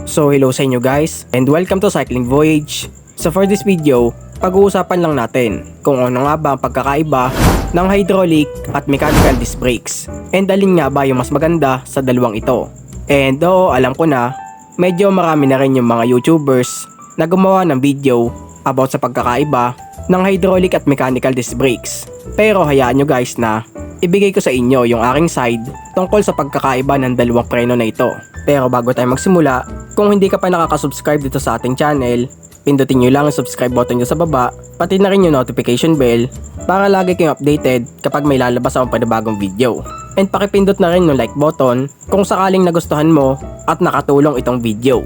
So hello sa inyo guys and welcome to Cycling Voyage. So for this video, pag-uusapan lang natin kung ano nga ba ang pagkakaiba ng hydraulic at mechanical disc brakes and alin nga ba yung mas maganda sa dalawang ito. And alam ko na, medyo marami na rin yung mga YouTubers na gumawa ng video about sa pagkakaiba ng hydraulic at mechanical disc brakes. Pero hayaan nyo guys na ibigay ko sa inyo yung aking side tungkol sa pagkakaiba ng dalawang preno na ito. Pero bago tayo magsimula, kung hindi ka pa nakaka-subscribe dito sa ating channel, pindutin nyo lang ang subscribe button nyo sa baba, pati na rin yung notification bell para lagi kayong updated kapag may lalabas akong panibagong video. And pakipindot na rin yung like button kung sakaling nagustuhan mo at nakatulong itong video.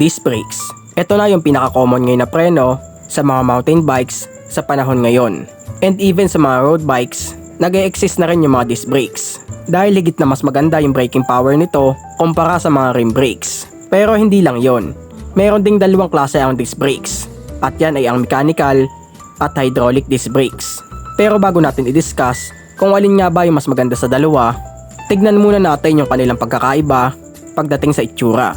Disc brakes. Ito na yung pinaka-common ngayon na preno sa mga mountain bikes sa panahon ngayon. And even sa mga road bikes, nag-e-exist na rin yung mga disc brakes. Dahil higit na mas maganda yung braking power nito kumpara sa mga rim brakes. Pero hindi lang yon. Meron ding dalawang klase ang disc brakes. At yan ay ang mechanical at hydraulic disc brakes. Pero bago natin i-discuss kung alin nga ba yung mas maganda sa dalawa, tignan muna natin yung kanilang pagkakaiba pagdating sa itsura.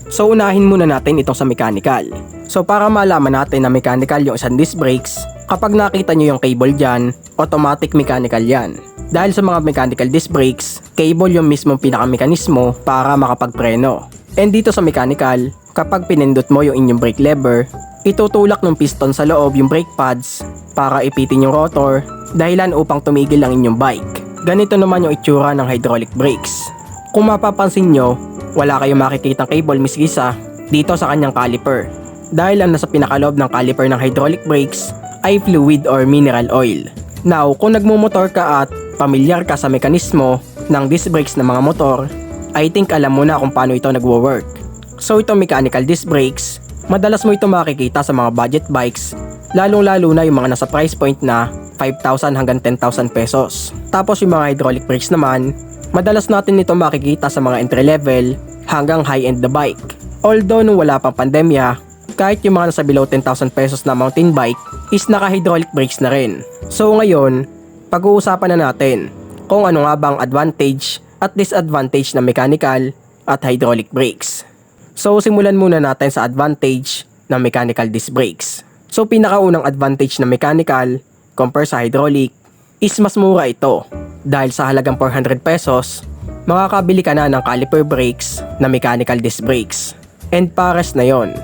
So unahin muna natin itong sa mechanical. So para malaman natin na mechanical yung isang disc brakes, kapag nakita nyo yung cable dyan, automatic mechanical yan. Dahil sa mga mechanical disc brakes, cable yung mismong pinakamekanismo para makapagpreno. And dito sa mechanical, kapag pinindot mo yung inyong brake lever, itutulak ng piston sa loob yung brake pads para ipitin yung rotor, dahilan upang tumigil ang inyong bike. Ganito naman yung itsura ng hydraulic brakes. Kung mapapansin nyo, wala kayong makikitang cable miskisa dito sa kanyang caliper. Dahil ang nasa pinakaloob ng caliper ng hydraulic brakes ay fluid or mineral oil. Now, kung nagmumotor ka at pamilyar ka sa mekanismo ng disc brakes ng mga motor, I think alam mo na kung paano ito nagwo-work. So itong mechanical disc brakes, madalas mo ito makikita sa mga budget bikes, lalong-lalo na yung mga nasa price point na 5,000 hanggang 10,000 pesos. Tapos yung mga hydraulic brakes naman, madalas natin ito makikita sa mga entry level hanggang high-end na bike. Although nung wala pang pandemya, kahit yung mga nasa below 10,000 pesos na mountain bike is naka-hydraulic brakes na rin. So ngayon, pag-uusapan na natin kung ano nga bang advantage at disadvantage ng mechanical at hydraulic brakes. So simulan muna natin sa advantage ng mechanical disc brakes. So pinakaunang advantage ng mechanical compare sa hydraulic is mas mura ito. Dahil sa halagang 400 pesos, makakabili ka na ng caliper brakes na mechanical disc brakes. And pares na yon.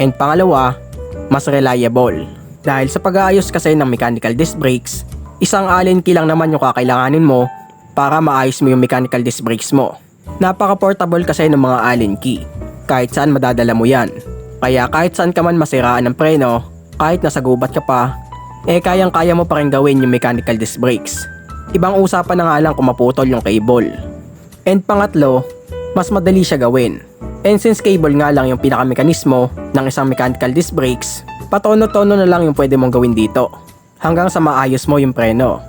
And pangalawa, mas reliable. Dahil sa pag-aayos kasi ng mechanical disc brakes, isang allen key lang naman yung kakailanganin mo para maayos mo yung mechanical disc brakes mo. Napaka-portable kasi ng mga allen key. Kahit saan madadala mo yan. Kaya kahit saan ka man masiraan ng preno, kahit nasa gubat ka pa, kayang-kaya mo pa rin gawin yung mechanical disc brakes. Ibang usapan na nga lang kung maputol yung cable. And pangatlo, mas madali siya gawin. And since cable nga lang yung pinakamekanismo ng isang mechanical disc brakes, patono-tono na lang yung pwede mong gawin dito hanggang sa maayos mo yung preno.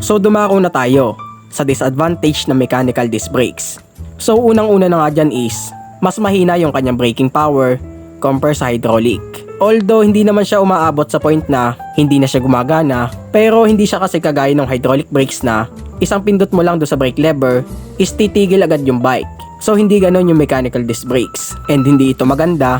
So dumako na tayo sa disadvantage ng mechanical disc brakes. So unang-una na nga dyan is mas mahina yung kanyang braking power compare sa hydraulic. Although hindi naman siya umaabot sa point na hindi na siya gumagana, pero hindi siya kasi kagaya ng hydraulic brakes na isang pindot mo lang do sa brake lever is titigil agad yung bike. So hindi ganon yung mechanical disc brakes. And hindi ito maganda,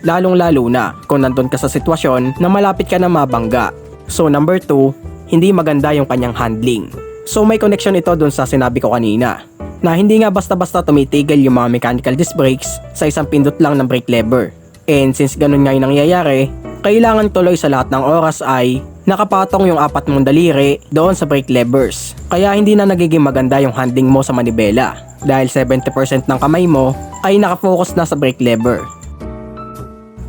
lalong-lalo na kung nandun ka sa sitwasyon na malapit ka na mabangga. So number 2, hindi maganda yung kanyang handling. So may connection ito dun sa sinabi ko kanina, na hindi nga basta-basta tumitigil yung mga mechanical disc brakes sa isang pindot lang ng brake lever. And since ganun nga yung nangyayari, kailangan tuloy sa lahat ng oras ay nakapatong yung 4 mong daliri doon sa brake levers. Kaya hindi na nagiging maganda yung handling mo sa manibela dahil 70% ng kamay mo ay nakafocus na sa brake lever.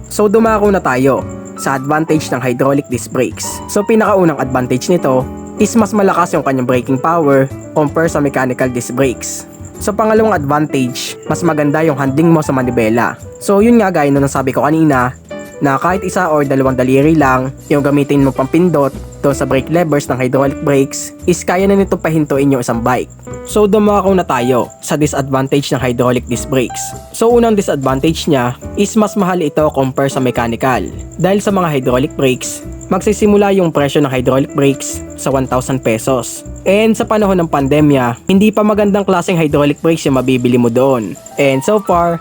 So dumako na tayo sa advantage ng hydraulic disc brakes. So pinakaunang advantage nito is mas malakas yung kanyang braking power compare sa mechanical disc brakes. Sa pangalawang advantage, mas maganda yung handling mo sa manibela. So yun nga gaya nung nasabi ko kanina, na kahit isa or dalawang daliri lang yung gamitin mo pang pindot doon sa brake levers ng hydraulic brakes is kaya na nito pahintuin yung isang bike. So dumako na tayo sa disadvantage ng hydraulic disc brakes. So unang disadvantage niya is mas mahal ito compare sa mechanical. Dahil sa mga hydraulic brakes, magsisimula yung presyo ng hydraulic brakes sa 1,000 pesos. And sa panahon ng pandemya, hindi pa magandang klaseng hydraulic brakes yung mabibili mo doon. And so far,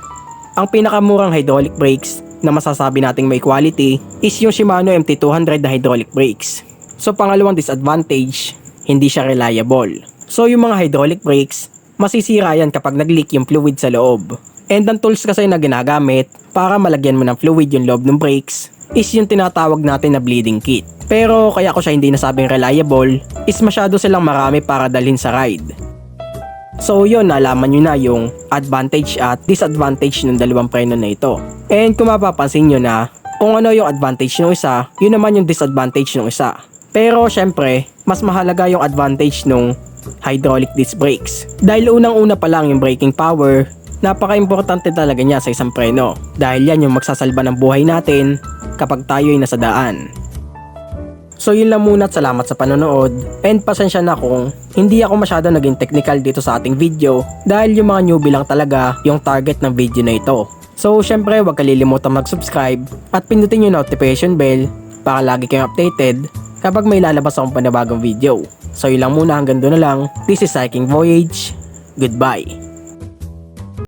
ang pinakamurang hydraulic brakes na masasabi nating may quality is yung Shimano MT200 na hydraulic brakes. So pangalawang disadvantage, hindi siya reliable. So yung mga hydraulic brakes, masisira yan kapag nag-leak yung fluid sa loob. And ang tools kasi na ginagamit para malagyan mo ng fluid yung loob ng brakes is yung tinatawag natin na bleeding kit. Pero kaya ko siya hindi nasabing reliable is masyado silang marami para dalhin sa ride. So yun, nalaman nyo na yung advantage at disadvantage ng dalawang preno na ito. And kung mapapansin nyo na kung ano yung advantage ng isa, yun naman yung disadvantage ng isa. Pero syempre, mas mahalaga yung advantage ng hydraulic disc brakes. Dahil unang-una pa lang yung braking power, napaka-importante talaga niya sa isang preno. Dahil yan yung magsasalba ng buhay natin kapag tayo ay nasa daan. So yun lang muna at salamat sa panonood. And pasensya na kung hindi ako masyado naging technical dito sa ating video dahil yung mga newbie lang talaga yung target ng video na ito. So syempre huwag kalilimutan mag-subscribe at pindutin yung notification bell para lagi kayong updated kapag may lalabas akong panibagong video. So yun lang muna, hanggang doon na lang. This is Cycling Voyage. Goodbye.